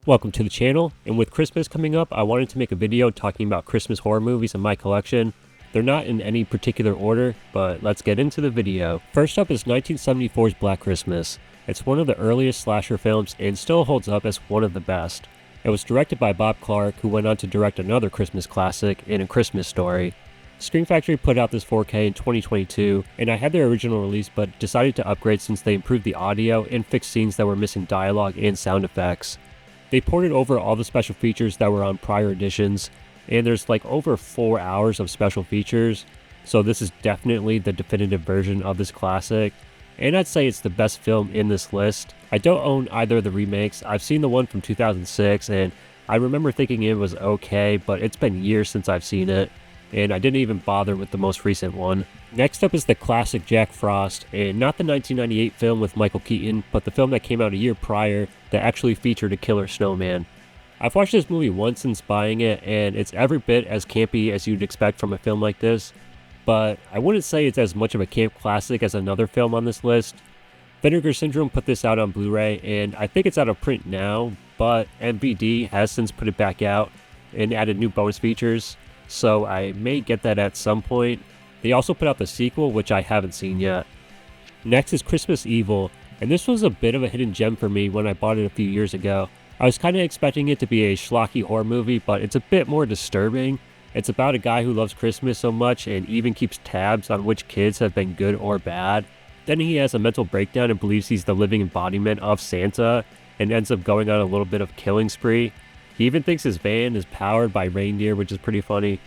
Welcome to the channel, and with Christmas coming up, I wanted to make a video talking about Christmas horror movies in my collection. They're not in any particular order, but let's get into the video. First up is 1974's Black Christmas. It's one of the earliest slasher films and still holds up as one of the best. It was directed by Bob Clark, who went on to direct another Christmas classic in A Christmas Story. Scream Factory put out this 4K in 2022, and I had their original release but decided to upgrade since they improved the audio and fixed scenes that were missing dialogue and sound effects. They ported over all the special features that were on prior editions, and there's like over 4 hours of special features, so this is definitely the definitive version of this classic, and I'd say it's the best film in this list. I don't own either of the remakes. I've seen the one from 2006, and I remember thinking it was okay, but it's been years since I've seen it, and I didn't even bother with the most recent one. Next up is the classic Jack Frost, and not the 1998 film with Michael Keaton, but the film that came out a year prior that actually featured a killer snowman. I've watched this movie once since buying it, and it's every bit as campy as you'd expect from a film like this, but I wouldn't say it's as much of a camp classic as another film on this list. Vinegar Syndrome put this out on Blu Ray, and I think it's out of print now, but MVD has since put it back out and added new bonus features, so I may get that at some point. They also put out the sequel, which I haven't seen yet. Next is Christmas Evil, and this was a bit of a hidden gem for me when I bought it a few years ago. I was kind of expecting it to be a schlocky horror movie, but it's a bit more disturbing. It's about a guy who loves Christmas so much and even keeps tabs on which kids have been good or bad. Then he has a mental breakdown and believes he's the living embodiment of Santa and ends up going on a little bit of killing spree. He even thinks his van is powered by reindeer, which is pretty funny.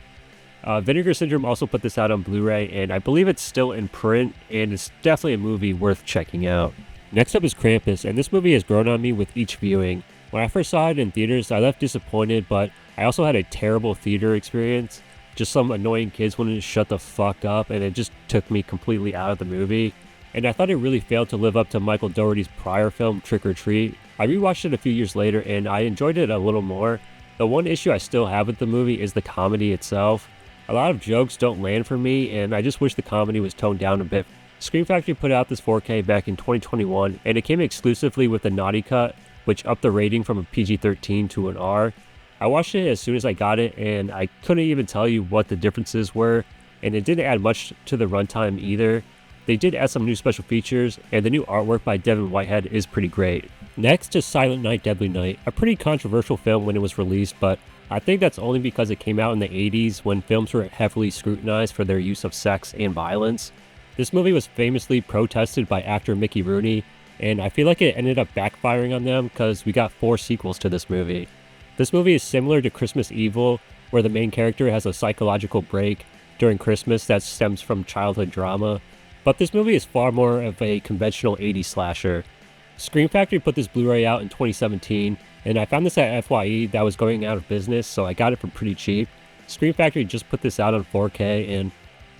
Vinegar Syndrome also put this out on Blu Ray, and I believe it's still in print, and it's definitely a movie worth checking out. Next up is Krampus, and this movie has grown on me with each viewing. When I first saw it in theaters, I left disappointed, but I also had a terrible theater experience. Just some annoying kids wanted to shut the fuck up, and it just took me completely out of the movie. And I thought it really failed to live up to Michael Dougherty's prior film, Trick or Treat. I rewatched it a few years later, and I enjoyed it a little more. The one issue I still have with the movie is the comedy itself. A lot of jokes don't land for me, and I just wish the comedy was toned down a bit. Scream Factory put out this 4K back in 2021, and it came exclusively with the naughty cut, which upped the rating from a PG-13 to an R. I watched it as soon as I got it, and I couldn't even tell you what the differences were, and it didn't add much to the runtime either. They did add some new special features, and the new artwork by Devin Whitehead is pretty great. Next is Silent Night, Deadly Night, a pretty controversial film when it was released, but I think that's only because it came out in the 80s when films were heavily scrutinized for their use of sex and violence. This movie was famously protested by actor Mickey Rooney, and I feel like it ended up backfiring on them because we got 4 sequels to this movie. This movie is similar to Christmas Evil, where the main character has a psychological break during Christmas that stems from childhood drama, but this movie is far more of a conventional 80s slasher. Scream Factory put this Blu-ray out in 2017, and I found this at FYE that was going out of business, so I got it for pretty cheap. Scream Factory just put this out on 4K, and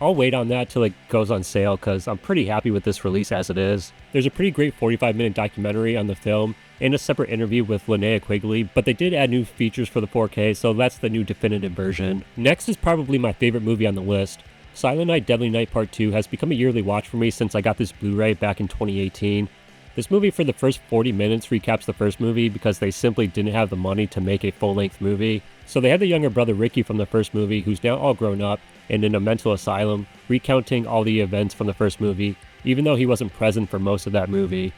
I'll wait on that till it goes on sale because I'm pretty happy with this release as it is. There's a pretty great 45-minute documentary on the film and a separate interview with Linnea Quigley, but they did add new features for the 4K, so that's the new definitive version. Next is probably my favorite movie on the list. Silent Night, Deadly Night Part 2 has become a yearly watch for me since I got this Blu-ray back in 2018. This movie for the first 40 minutes recaps the first movie because they simply didn't have the money to make a full-length movie. So they had the younger brother Ricky from the first movie, who's now all grown up and in a mental asylum, recounting all the events from the first movie, even though he wasn't present for most of that movie.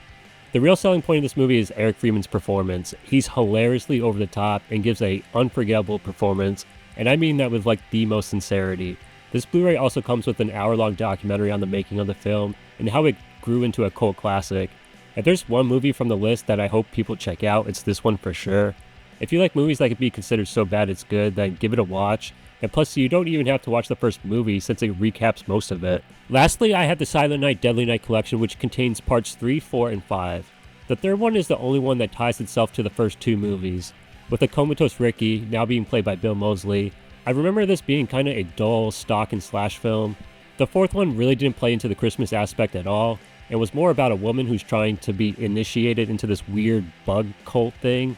The real selling point of this movie is Eric Freeman's performance. He's hilariously over the top and gives a unforgettable performance, and I mean that with like the most sincerity. This Blu-ray also comes with an hour-long documentary on the making of the film and how it grew into a cult classic. If there's one movie from the list that I hope people check out, it's this one for sure. If you like movies that could be considered so bad it's good, then give it a watch. And plus, you don't even have to watch the first movie since it recaps most of it. Lastly, I have the Silent Night, Deadly Night collection, which contains parts 3, 4, and 5. The third one is the only one that ties itself to the first 2 movies. With the comatose Ricky, now being played by Bill Moseley, I remember this being kind of a dull stalk and slash film. The fourth one really didn't play into the Christmas aspect at all. It was more about a woman who's trying to be initiated into this weird bug cult thing.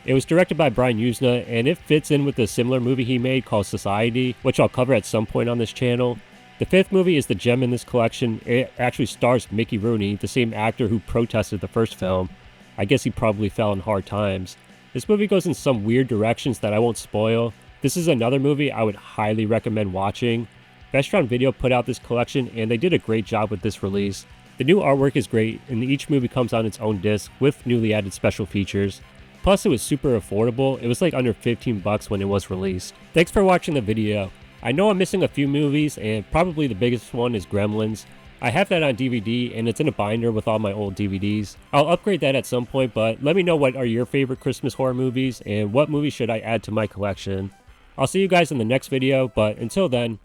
It was directed by Brian Usna, and it fits in with a similar movie he made called Society, which I'll cover at some point on this channel. The fifth movie is the gem in this collection. It actually stars Mickey Rooney, the same actor who protested the first film. I guess he probably fell in hard times. This movie goes in some weird directions that I won't spoil. This is another movie I would highly recommend watching. Vestron Video put out this collection and they did a great job with this release. The new artwork is great and each movie comes on its own disc with newly added special features. Plus it was super affordable, it was like under 15 bucks when it was released. Thanks for watching the video. I know I'm missing a few movies and probably the biggest one is Gremlins. I have that on DVD and it's in a binder with all my old DVDs. I'll upgrade that at some point, but let me know what are your favorite Christmas horror movies and what movies should I add to my collection. I'll see you guys in the next video, but until then,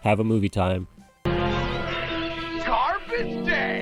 have a movie time. Carpet Day!